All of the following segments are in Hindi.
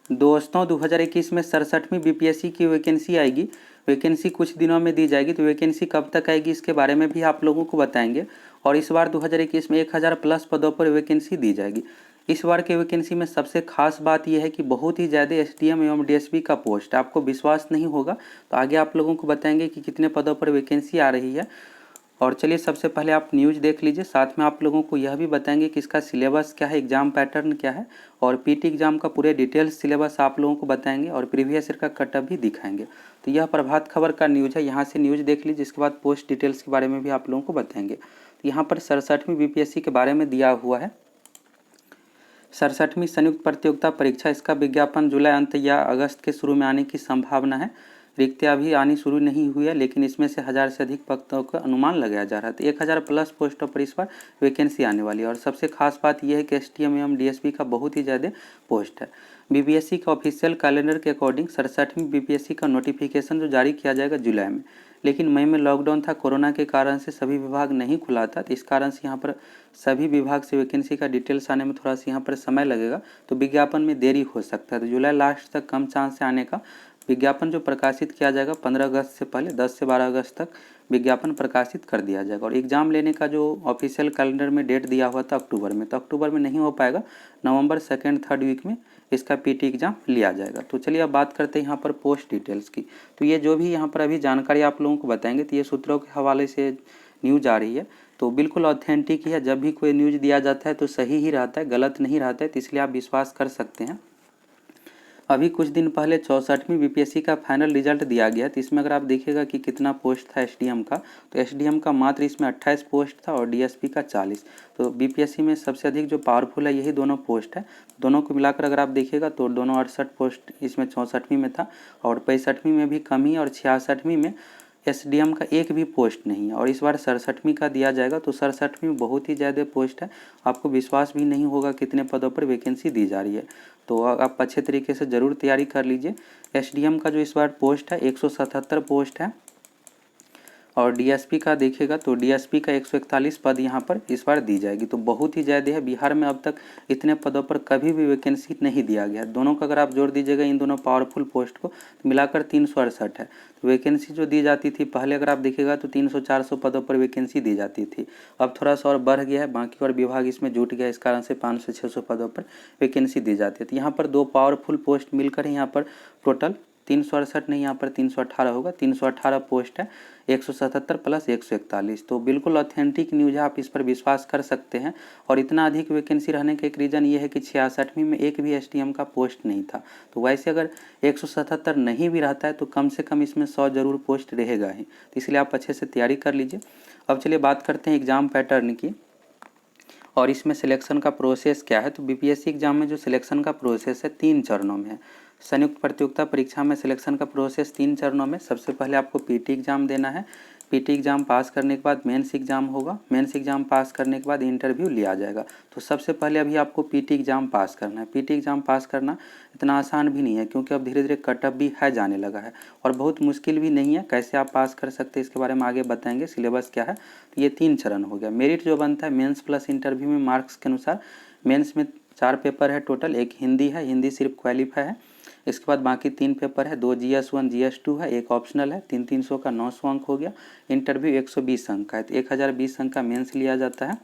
दोस्तों 2021 में 67वीं बीपीएससी की वैकेंसी आएगी। वैकेंसी कुछ दिनों में दी जाएगी, तो वैकेंसी कब तक आएगी इसके बारे में भी आप लोगों को बताएंगे। और इस बार 2021 में 1000 प्लस पदों पर वैकेंसी दी जाएगी। इस बार की वैकेंसी में सबसे खास बात यह है कि बहुत ही ज़्यादा एसडीएम एवं डीएसपी का पोस्ट है। आपको विश्वास नहीं होगा तो आगे आप लोगों को बताएंगे कि कितने पदों पर वैकेंसी आ रही है। और चलिए सबसे पहले आप न्यूज़ देख लीजिए, साथ में आप लोगों को यह भी बताएंगे कि इसका सिलेबस क्या है, एग्जाम पैटर्न क्या है, और पीटी एग्जाम का पूरे डिटेल्स सिलेबस आप लोगों को बताएंगे और प्रीवियस ईयर का कटअप भी दिखाएंगे। तो यह प्रभात खबर का न्यूज़ है, यहाँ से न्यूज़ देख लीजिए। इसके बाद पोस्ट डिटेल्स के बारे में भी आप लोगों को बताएंगे। तो यहाँ पर 67वीं बीपीएससी के बारे में दिया हुआ है। 67वीं संयुक्त प्रतियोगिता परीक्षा, इसका विज्ञापन जुलाई अंत या अगस्त के शुरू में आने की संभावना है। रिक्तियाँ अभी आनी शुरू नहीं हुई है, लेकिन इसमें से 1000 से अधिक पदों का अनुमान लगाया जा रहा है। तो 1000 प्लस पोस्टों पर इस बार वैकेंसी आने वाली है। और सबसे खास बात यह है कि एसटीएम एवं डीएसपी का बहुत ही ज़्यादा पोस्ट है। बीपीएससी का ऑफिशियल कैलेंडर के अकॉर्डिंग 67वीं बीपीएससी का नोटिफिकेशन जो जारी किया जाएगा जुलाई में, लेकिन मई में लॉकडाउन था, कोरोना के कारण से सभी विभाग नहीं खुला था। तो इस कारण से यहाँ पर सभी विभाग से वैकेंसी का डिटेल्स आने में थोड़ा सा यहाँ पर समय लगेगा, तो विज्ञापन में देरी हो सकता है। तो जुलाई लास्ट तक कम चांस है आने का। विज्ञापन जो प्रकाशित किया जाएगा 15 अगस्त से पहले 10 से 12 अगस्त तक विज्ञापन प्रकाशित कर दिया जाएगा। और एग्ज़ाम लेने का जो ऑफिशियल कैलेंडर में डेट दिया हुआ था अक्टूबर में, तो अक्टूबर में नहीं हो पाएगा, नवंबर 2nd 3rd वीक में इसका पीटी एग्ज़ाम लिया जाएगा। तो चलिए अब बात करते हैं यहाँ पर पोस्ट डिटेल्स की। तो ये जो भी यहाँ पर अभी जानकारी आप लोगों को बताएंगे, तो ये सूत्रों के हवाले से न्यूज़ आ रही है, तो बिल्कुल ऑथेंटिक ही है। जब भी कोई न्यूज़ दिया जाता है तो सही ही रहता है, गलत नहीं रहता है, तो इसलिए आप विश्वास कर सकते हैं। अभी कुछ दिन पहले 64वीं बीपीएससी का फाइनल रिजल्ट दिया गया। तो इसमें अगर आप देखिएगा कि कितना पोस्ट था एसडीएम का, तो एसडीएम का मात्र इसमें 28 पोस्ट था और डीएसपी का 40। तो बीपीएससी में सबसे अधिक जो पावरफुल है यही दोनों पोस्ट है। दोनों को मिलाकर अगर आप देखिएगा तो दोनों 68 पोस्ट इसमें 64वीं में था, और 65वीं में भी कम ही, और 66वीं में एसडीएम का एक भी पोस्ट नहीं है। और इस बार 67वीं का दिया जाएगा, तो 67वीं में बहुत ही ज़्यादा पोस्ट है। आपको विश्वास भी नहीं होगा कितने पदों पर वैकेंसी दी जा रही है। तो आप अच्छे तरीके से ज़रूर तैयारी कर लीजिए। एसडीएम का जो इस बार पोस्ट है 177 पोस्ट है, और डीएसपी का देखिएगा तो डीएसपी का 141 पद यहाँ पर इस बार दी जाएगी। तो बहुत ही ज़्यादा है। बिहार में अब तक इतने पदों पर कभी भी वैकेंसी नहीं दिया गया। दोनों का अगर आप जोड़ दीजिएगा इन दोनों पावरफुल पोस्ट को, तो मिलाकर 368 है। तो वैकेंसी जो दी जाती थी पहले अगर आप देखिएगा तो 300-400 पदों पर वैकेंसी दी जाती थी। अब थोड़ा सा और बढ़ गया है, बाकी और विभाग इसमें जुट गया, इस कारण से 500-600 पदों पर वैकेंसी दी जाती है। तो यहाँ पर दो पावरफुल पोस्ट मिलकर यहाँ पर टोटल 368 नहीं, यहाँ पर 318 होगा। 318 पोस्ट है, 177 प्लस 141। तो बिल्कुल ऑथेंटिक न्यूज़ है, आप इस पर विश्वास कर सकते हैं। और इतना अधिक वैकेंसी रहने का एक रीज़न ये है कि 66वीं में एक भी एसडीएम का पोस्ट नहीं था। तो वैसे अगर 177 नहीं भी रहता है तो कम से कम इसमें 100 जरूर पोस्ट रहेगा ही। तो इसलिए आप अच्छे से तैयारी कर लीजिए। अब चलिए बात करते हैं एग्ज़ाम पैटर्न की, और इसमें सिलेक्शन का प्रोसेस क्या है। तो बीपीएससी एग्जाम में जो सिलेक्शन का प्रोसेस है 3 चरणों में है। संयुक्त प्रतियोगिता परीक्षा में सिलेक्शन का प्रोसेस 3 चरणों में। सबसे पहले आपको पीटी एग्जाम देना है। पीटी एग्जाम पास करने के बाद मेंस एग्जाम होगा। मेंस एग्जाम पास करने के बाद इंटरव्यू लिया जाएगा। तो सबसे पहले अभी आपको पीटी एग्जाम पास करना है। पीटी एग्जाम पास करना इतना आसान भी नहीं है, क्योंकि अब धीरे धीरे कटअप भी है जाने लगा है, और बहुत मुश्किल भी नहीं है। कैसे आप पास कर सकते हैं इसके बारे में आगे बताएंगे, सिलेबस क्या है। तो ये 3 चरण हो गया। मेरिट जो बनता है मेंस प्लस इंटरव्यू में मार्क्स के अनुसार। मेंस में 4 पेपर है टोटल, एक हिंदी है, हिंदी सिर्फ क्वालिफाई है। इसके बाद बाकी 3 पेपर है, 2 GS1 GS2 है, एक ऑप्शनल है। 300 का 900 अंक हो गया। इंटरव्यू 120 अंक का है, तो 1020 अंक का मेंस लिया जाता है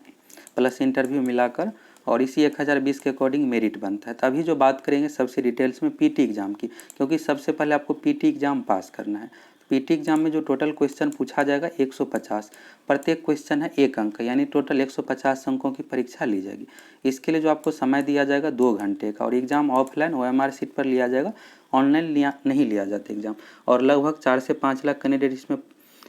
प्लस इंटरव्यू मिलाकर, और इसी 1020 के अकॉर्डिंग मेरिट बनता है। तो अभी जो बात करेंगे सबसे डिटेल्स में पीटी एग्जाम की, क्योंकि सबसे पहले आपको पीटी एग्जाम पास करना है। पीटी एग्जाम में जो टोटल क्वेश्चन पूछा जाएगा 150, प्रत्येक क्वेश्चन है 1 अंक, यानी टोटल 150 अंकों की परीक्षा ली जाएगी। इसके लिए जो आपको समय दिया जाएगा 2 घंटे का, और एग्ज़ाम ऑफलाइन OMR सीट पर लिया जाएगा, ऑनलाइन नहीं लिया जाता एग्ज़ाम। और लगभग 4 से 5 लाख कैंडिडेट इसमें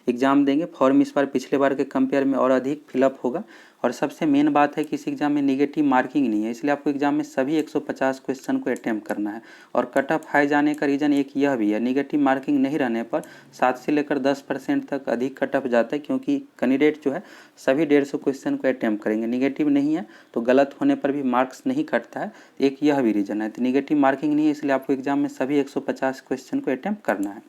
एग्ज़ाम देंगे। फॉर्म इस बार पिछले बार के कंपेयर में और अधिक फिलअप होगा। और सबसे मेन बात है कि इस एग्ज़ाम में नेगेटिव मार्किंग नहीं है, इसलिए आपको एग्ज़ाम में सभी 150 क्वेश्चन को अटैम्प्ट करना है। और कट ऑफ हाई जाने का रीज़न एक यह भी है, नेगेटिव मार्किंग नहीं रहने पर 7 से लेकर 10% तक अधिक कट ऑफ जाता है, क्योंकि कैंडिडेट जो है सभी 150 क्वेश्चन को अटैम्प्ट करेंगे। नेगेटिव नहीं है तो गलत होने पर भी मार्क्स नहीं कटता है, एक यह भी रीज़न है। तो नेगेटिव मार्किंग नहीं है, इसलिए आपको एग्ज़ाम में सभी 150 क्वेश्चन को अटैम्प्ट करना है।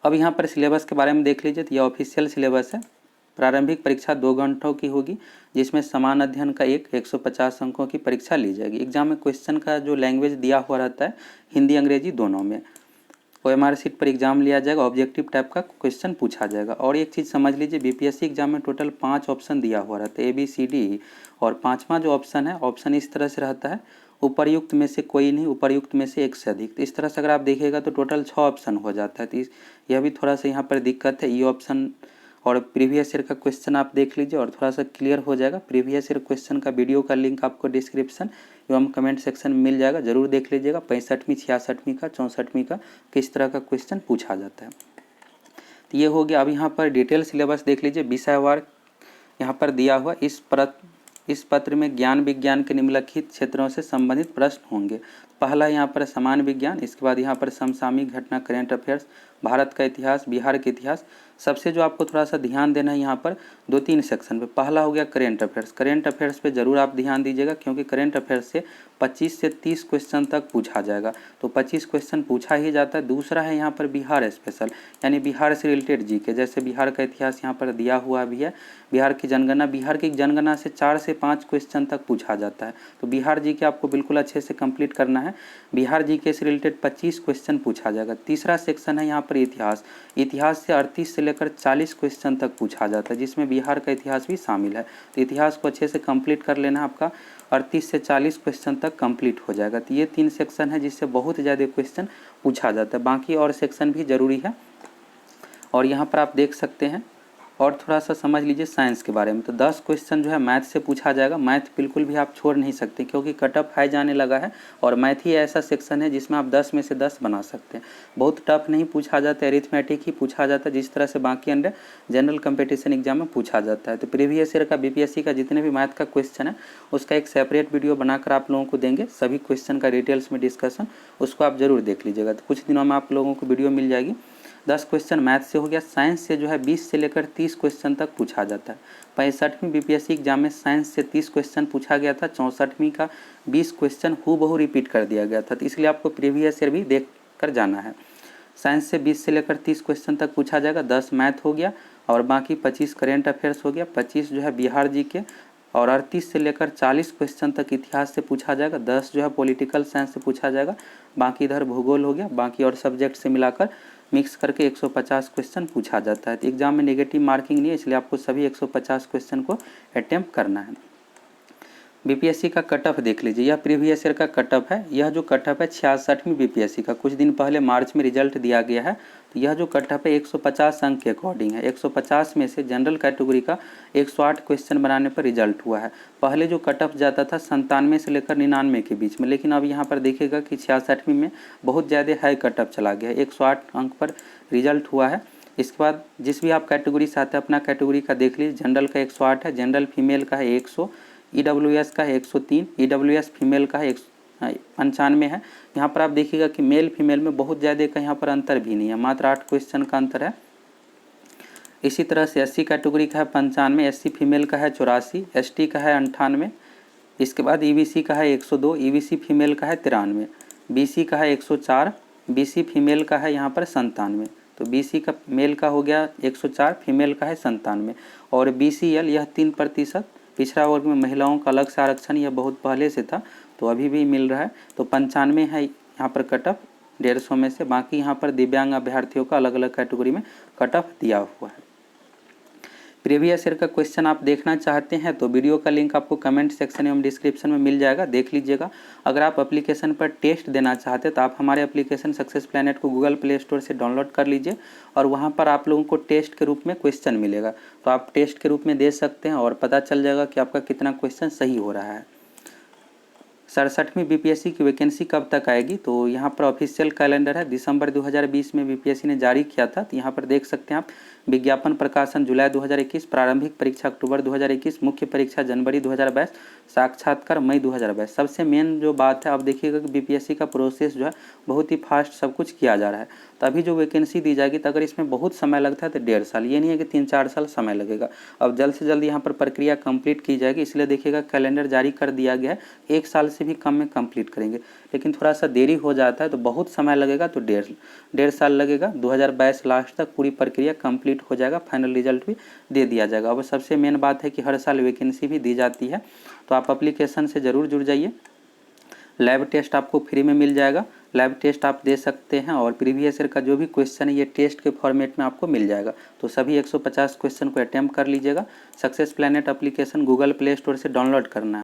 अब यहाँ पर सिलेबस के बारे में देख लीजिए, तो यह ऑफिशियल सिलेबस है। प्रारंभिक परीक्षा 2 घंटों की होगी, जिसमें समान अध्ययन का 150 अंकों की परीक्षा ली जाएगी। एग्जाम में क्वेश्चन का जो लैंग्वेज दिया हुआ रहता है हिंदी अंग्रेजी दोनों में। OMR शीट पर एग्जाम लिया जाएगा, ऑब्जेक्टिव टाइप का क्वेश्चन पूछा जाएगा। और एक चीज़ समझ लीजिए, बीपीएससी एग्जाम में टोटल 5 ऑप्शन दिया हुआ रहता है, ABCD। और 5वां जो ऑप्शन है, ऑप्शन इस तरह से रहता है, उपर्युक्त में से कोई नहीं, उपर्युक्त में से एक से अधिक। तो इस तरह से अगर आप देखिएगा तो टोटल 6 ऑप्शन हो जाता है। तो यह भी थोड़ा सा यहाँ पर दिक्कत है। ये ऑप्शन और प्रीवियस ईयर का क्वेश्चन आप देख लीजिए और थोड़ा सा क्लियर हो जाएगा। प्रीवियस ईयर क्वेश्चन का वीडियो का लिंक आपको डिस्क्रिप्शन एवं कमेंट सेक्शन में मिल जाएगा, जरूर देख लीजिएगा। 65वीं 66वीं का 64वीं का किस तरह का क्वेश्चन पूछा जाता है। तो ये हो गया। अब यहाँ पर डिटेल सिलेबस देख लीजिए, विषयवार यहाँ पर दिया हुआ। इस पत्र में ज्ञान विज्ञान के निम्नलिखित क्षेत्रों से संबंधित प्रश्न होंगे। पहला यहाँ पर समान विज्ञान, इसके बाद यहाँ पर समसामयिक घटना, करेंट अफेयर्स, भारत का इतिहास, बिहार का इतिहास। सबसे जो आपको थोड़ा सा ध्यान देना है यहाँ पर 2-3 सेक्शन पे। पहला हो गया करेंट अफेयर्स। करेंट अफेयर्स पे जरूर आप ध्यान दीजिएगा, क्योंकि करेंट अफेयर्स से 25 से 30 क्वेश्चन तक पूछा जाएगा, तो 25 क्वेश्चन पूछा ही जाता है। दूसरा है यहाँ पर बिहार स्पेशल, यानी बिहार से रिलेटेड जीके, जैसे बिहार का इतिहास यहाँ पर दिया हुआ भी है। बिहार की जनगणना से 4 से 5 क्वेश्चन तक पूछा जाता है, तो बिहार जीके आपको बिल्कुल अच्छे से कंप्लीट करना है। बिहार जीके से रिलेटेड 25 क्वेश्चन पूछा जाएगा। तीसरा सेक्शन है यहाँ पर इतिहास से 38 से लेकर 40 क्वेश्चन तक पूछा जाता है, जिसमें बिहार का इतिहास भी शामिल है। तो इतिहास को अच्छे से कंप्लीट कर लेना, आपका 38 से 40 क्वेश्चन तक कंप्लीट हो जाएगा। तो ये 3 सेक्शन है जिससे बहुत ज़्यादा क्वेश्चन पूछा जाता है। बाकी और सेक्शन भी जरूरी है। और यहाँ पर आप देख सकते हैं, और थोड़ा सा समझ लीजिए साइंस के बारे में। तो 10 क्वेश्चन जो है मैथ से पूछा जाएगा। मैथ बिल्कुल भी आप छोड़ नहीं सकते, क्योंकि कट ऑफ हाई जाने लगा है, और मैथ ही ऐसा सेक्शन है जिसमें आप 10 में से 10 बना सकते हैं। बहुत टफ नहीं पूछा जाता है, अरिथमेटिक ही पूछा जाता है, जिस तरह से बाकी अंडर जनरल कंपटीशन एग्जाम में पूछा जाता है। तो प्रीवियस ईयर का बीपीएससी का जितने भी मैथ का क्वेश्चन है, उसका एक सेपरेट वीडियो बनाकर आप लोगों को देंगे, सभी क्वेश्चन का डिटेल्स में डिस्कशन, उसको आप जरूर देख लीजिएगा। तो कुछ दिनों में आप लोगों को वीडियो मिल जाएगी। 10 क्वेश्चन मैथ से हो गया। साइंस से जो है 20 से लेकर 30 क्वेश्चन तक पूछा जाता है। 65वीं बीपीएससी एग्जाम में साइंस से 30 क्वेश्चन पूछा गया था। 64वीं का 20 क्वेश्चन हूबहू रिपीट कर दिया गया था, तो इसलिए आपको प्रीवियस ईयर भी देख कर जाना है। साइंस से 20 से लेकर 30 क्वेश्चन तक पूछा जाएगा। 10 मैथ हो गया, और बाकी 25 करेंट अफेयर्स हो गया, 25 जो है बिहार जी के, और 38 से लेकर 40 क्वेश्चन तक इतिहास से पूछा जाएगा। 10 जो है पॉलिटिकल साइंस से पूछा जाएगा। बाकी इधर भूगोल हो गया। बाकी और सब्जेक्ट से मिलाकर मिक्स करके 150 क्वेश्चन पूछा जाता है। तो एग्जाम में नेगेटिव मार्किंग नहीं है, इसलिए आपको सभी 150 क्वेश्चन को अटेम्प्ट करना है। बीपीएससी का कट ऑफ देख लीजिए, यह प्रीवियस ईयर का कट ऑफ है। यह जो कट ऑफ है 66वीं बीपीएससी का, कुछ दिन पहले मार्च में रिजल्ट दिया गया है। तो यह जो कट ऑफ है 150 अंक के अकॉर्डिंग है। 150 में से जनरल कैटेगरी का 108 क्वेश्चन बनाने पर रिजल्ट हुआ है। पहले जो कट ऑफ जाता था 97 से लेकर 99 के बीच में, लेकिन अब यहाँ पर देखिएगा कि 66वीं में बहुत ज़्यादा हाई कट ऑफ चला गया है। 108 अंक पर रिजल्ट हुआ है। इसके बाद जिस भी आप कैटेगरी से आते हैं अपना कैटेगरी का देख लीजिए। जनरल का 108 है, जनरल फीमेल का है 100, ईडब्ल्यूएस का है 103, ईडब्ल्यूएस फीमेल का है 95 है। यहाँ पर आप देखिएगा कि मेल फीमेल में बहुत ज़्यादा का यहाँ पर अंतर भी नहीं है, मात्र 8 क्वेश्चन का अंतर है। इसी तरह से एससी कैटेगरी का है 95, एससी फीमेल का है 84, एसटी का है 98, इसके बाद ईबीसी का है 102, ईबीसी फीमेल का है 93, बीसी का है 104, बीसी फीमेल का है यहाँ पर 97। तो बीसी का मेल का हो गया 104, फीमेल का है 97, और बीसीएल यह 3%। पिछड़ा वर्ग में महिलाओं का अलग से आरक्षण यह बहुत पहले से था, तो अभी भी मिल रहा है। तो 95 है यहाँ पर कट ऑफ 150 में से। बाकी यहाँ पर दिव्यांग अभ्यर्थियों का अलग अलग कैटेगरी में कट ऑफ दिया हुआ है। प्रीवियस ईयर का क्वेश्चन आप देखना चाहते हैं तो वीडियो का लिंक आपको कमेंट सेक्शन एवं डिस्क्रिप्शन में मिल जाएगा, देख लीजिएगा। अगर आप एप्लीकेशन पर टेस्ट देना चाहते हैं तो आप हमारे एप्लीकेशन सक्सेस प्लैनेट को गूगल प्ले स्टोर से डाउनलोड कर लीजिए, और वहां पर आप लोगों को टेस्ट के रूप में क्वेश्चन मिलेगा, तो आप टेस्ट के रूप में दे सकते हैं और पता चल जाएगा कि आपका कितना क्वेश्चन सही हो रहा है। 67वीं बीपीएससी की वैकेंसी कब तक आएगी, तो यहाँ पर ऑफिशियल कैलेंडर है, दिसंबर 2020 में बीपीएससी ने जारी किया था। तो यहाँ पर देख सकते हैं आप, विज्ञापन प्रकाशन जुलाई 2021, प्रारंभिक परीक्षा अक्टूबर 2021, मुख्य परीक्षा जनवरी 2022, साक्षात्कार मई 2022। सबसे मेन जो बात है, आप देखिएगा कि बीपीएससी का प्रोसेस जो है बहुत ही फास्ट सब कुछ किया जा रहा है। तो अभी जो वैकेंसी दी जाएगी, तो अगर इसमें बहुत समय लगता है तो 1.5 साल, ये नहीं है कि 3-4 साल समय लगेगा। अब जल्द से जल्द यहाँ पर प्रक्रिया कंप्लीट की जाएगी, इसलिए देखिएगा कैलेंडर जारी कर दिया गया है। 1 साल से से भी कम में कंप्लीट करेंगे। लेकिन थोड़ा सा देरी हो जाता है तो बहुत समय लगेगा, तो डेढ़ साल लगेगा। 2022 लास्ट तक पूरी प्रक्रिया कंप्लीट हो जाएगा, फाइनल रिजल्ट भी दे दिया जाएगा। अब सबसे मेन बात है कि हर साल वैकेंसी भी दी जाती है, तो आप एप्लीकेशन से ज़रूर जुड़ जाइए। लैब टेस्ट आपको फ्री में मिल जाएगा, लैब टेस्ट आप दे सकते हैं और प्रीवियस ईयर का जो भी क्वेश्चन है ये टेस्ट के फॉर्मेट में आपको मिल जाएगा। तो सभी 150 क्वेश्चन को अटैम्प्ट कर लीजिएगा। Success planet application Google play store से डाउनलोड करना है।